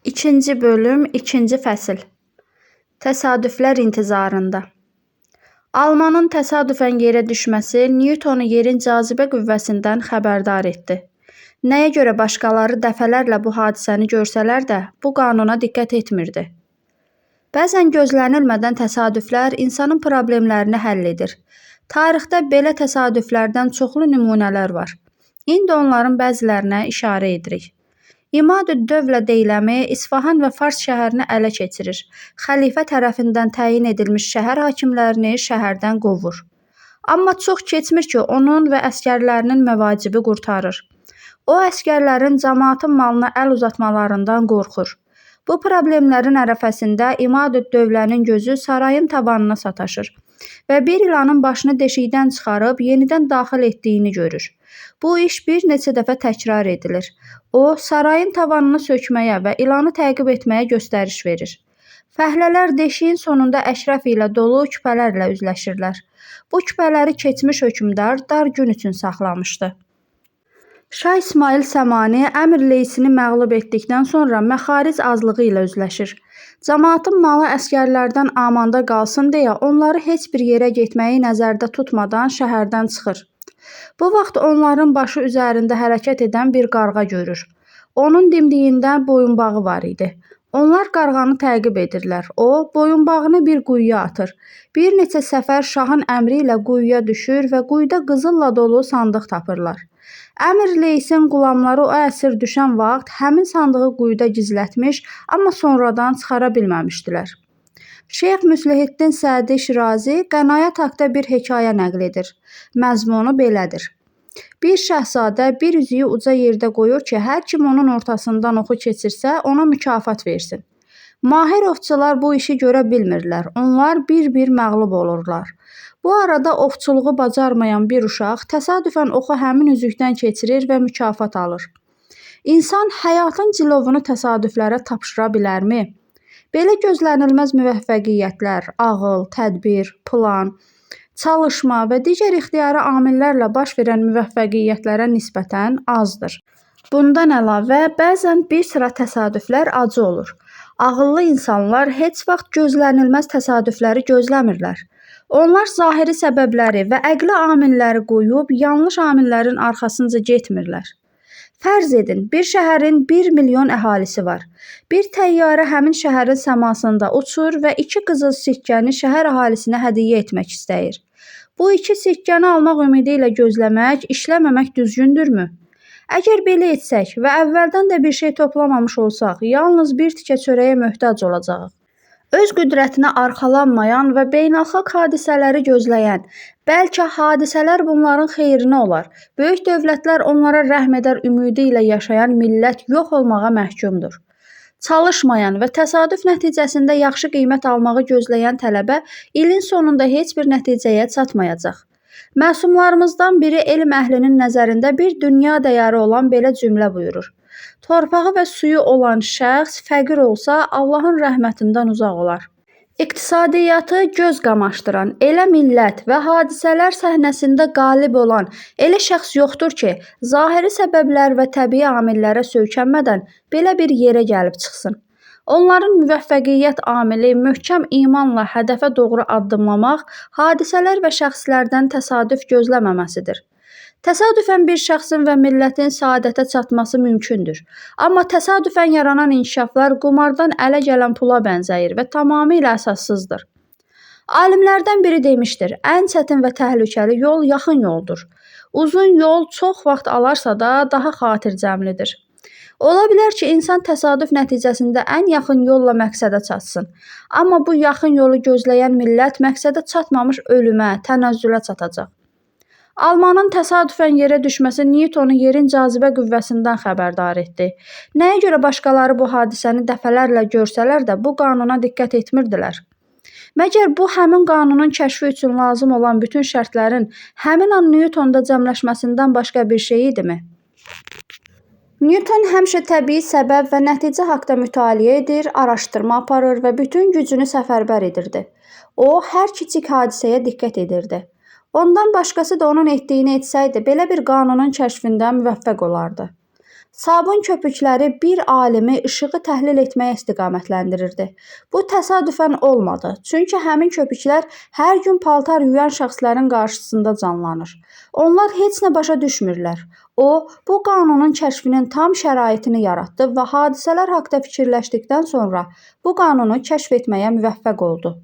İkinci bölüm, ikinci fəsil. Təsadüflər intizarında. Almanın təsadüfən yerə düşməsi Newtonu yerin cazibə qüvvəsindən xəbərdar etdi. Nəyə görə başqaları dəfələrlə bu hadisəni görsələr də, bu qanuna diqqət etmirdi. Bəzən gözlənilmədən təsadüflər insanın problemlərini həll edir. Tarixdə belə təsadüflərdən çoxlu nümunələr var. İndi onların bəzilərinə işarə edirik. İmad-ü-Dövlə deyləmi İsfahan və Fars şəhərini ələ keçirir. Xəlifə tərəfindən təyin edilmiş şəhər hakimlərini şəhərdən qovur. Amma çox keçmir ki, onun və əsgərlərinin məvacibi qurtarır. O, əsgərlərin cəmaatın malına əl uzatmalarından qorxur. Bu problemlərin ərəfəsində İmad-ü-Dövlənin gözü sarayın tavanına sataşır və bir ilanın başını deşikdən çıxarıb yenidən daxil etdiyini görür. Bu iş bir neçə dəfə təkrar edilir. O, sarayın tavanını sökməyə və ilanı təqib etməyə göstəriş verir. Fəhlələr deşiyin sonunda əşrəf ilə dolu küpələrlə üzləşirlər. Bu küpələri keçmiş hökmdar dar gün üçün saxlamışdı. Şah İsmail Səmani Əmir Leysini məğlub etdikdən sonra məxaric azlığı ilə üzləşir. Cəmaatın malı əsgərlərdən amanda qalsın deyə onları heç bir yerə getməyi nəzərdə tutmadan şəhərdən çıxır. Bu vaxt onların başı üzərində hərəkət edən bir qarğa görür. Onun dimdiyində boyunbağı var idi. Onlar qarğanı təqib edirlər. O, boyunbağını bir quyuya atır. Bir neçə səfər şahın əmri ilə quyuya düşür və quyuda qızılla dolu sandıq tapırlar. Əmir Leysin qulamları o əsir düşən vaxt həmin sandığı quyuda gizlətmiş, amma sonradan çıxara bilməmişdilər. Şeyx Müslihiddin Sədi Şirazi Qənaət haqda bir hekayə nəql edir. Məzmunu belədir. Bir şəhzadə bir üzüyü uca yerdə qoyur ki, hər kim onun ortasından oxu keçirsə, ona mükafat versin. Mahir ovçular bu işi görə bilmirlər. Onlar bir-bir məğlub olurlar. Bu arada ovçuluğu bacarmayan bir uşaq təsadüfən oxu həmin üzükdən keçirir və mükafat alır. İnsan həyatın cilovunu təsadüflərə tapşıra bilərmi? Belə gözlənilməz müvəffəqiyyətlər, ağıl, tədbir, plan, çalışma və digər ixtiyari amillərlə baş verən müvəffəqiyyətlərə nisbətən azdır. Bundan əlavə, bəzən bir sıra təsadüflər acı olur. Ağıllı insanlar heç vaxt gözlənilməz təsadüfləri gözləmirlər. Onlar zahiri səbəbləri və əqli amilləri qoyub, yanlış amillərin arxasınca getmirlər. Fərz edin, bir şəhərin 1 milyon əhalisi var. Bir təyyarə həmin şəhərin səmasında uçur və 2 qızıl sikkəni şəhər əhalisinə hədiyyə etmək istəyir. Bu 2 sikkəni almaq ümidi ilə gözləmək, işləməmək düzgündürmü? Əgər belə etsək və əvvəldən də bir şey toplamamış olsaq, yalnız bir tikə çörəyə möhtac olacağıq. Öz qüdrətinə arxalanmayan və beynəlxalq hadisələri gözləyən, bəlkə hadisələr bunların xeyrinə olar, böyük dövlətlər onlara rəhm edər ümidi ilə yaşayan millət yox olmağa məhkumdur. Çalışmayan və təsadüf nəticəsində yaxşı qiymət almağı gözləyən tələbə ilin sonunda heç bir nəticəyə çatmayacaq. Məsumlarımızdan biri elm əhlinin nəzərində bir dünya dəyəri olan belə cümlə buyurur. Torpağı və suyu olan şəxs fəqir olsa, Allahın rəhmətindən uzaq olar. İqtisadiyyatı göz qamaşdıran, elə millət və hadisələr səhnəsində qalib olan elə şəxs yoxdur ki, zahiri səbəblər və təbii amillərə söykənmədən belə bir yerə gəlib çıxsın. Onların müvəffəqiyyət amili möhkəm imanla hədəfə doğru addımlamaq, hadisələr və şəxslərdən təsadüf gözləməməsidir. Təsadüfən bir şəxsin və millətin səadətə çatması mümkündür. Amma təsadüfən yaranan inkişaflar qumardan ələ gələn pula bənzəyir və tamamilə əsassızdır. Alimlərdən biri demişdir, ən çətin və təhlükəli yol yaxın yoldur. Uzun yol çox vaxt alarsa da daha xatircəmlidir. Ola bilər ki, insan təsadüf nəticəsində ən yaxın yolla məqsədə çatsın. Amma bu yaxın yolu gözləyən millət məqsədə çatmamış ölümə, tənəzzülə çatacaq. Almanın təsadüfən yerə düşməsi Newtonu yerin cazibə qüvvəsindən xəbərdar etdi. Nəyə görə başqaları bu hadisəni dəfələrlə görsələr də bu qanuna diqqət etmirdilər? Məgər bu həmin qanunun kəşfi üçün lazım olan bütün şərtlərin həmin an Newtonda cəmləşməsindən başqa bir şey idimi? Newton həmişə təbii səbəb və nəticə haqda mütaliə edir, araşdırma aparır və bütün gücünü səfərbər edirdi. O, hər kiçik hadisəyə diqqət edirdi. Ondan başqası da onun etdiyini etsəydi, belə bir qanunun kəşfində müvəffəq olardı. Sabun köpükləri bir alimi işığı təhlil etməyə istiqamətləndirirdi. Bu təsadüfən olmadı, çünki həmin köpüklər hər gün paltar yuyan şəxslərin qarşısında canlanır. Onlar heç nə başa düşmürlər. O, bu qanunun kəşfinin tam şəraitini yaratdı və hadisələr haqqında fikirləşdikdən sonra bu qanunu kəşf etməyə müvəffəq oldu.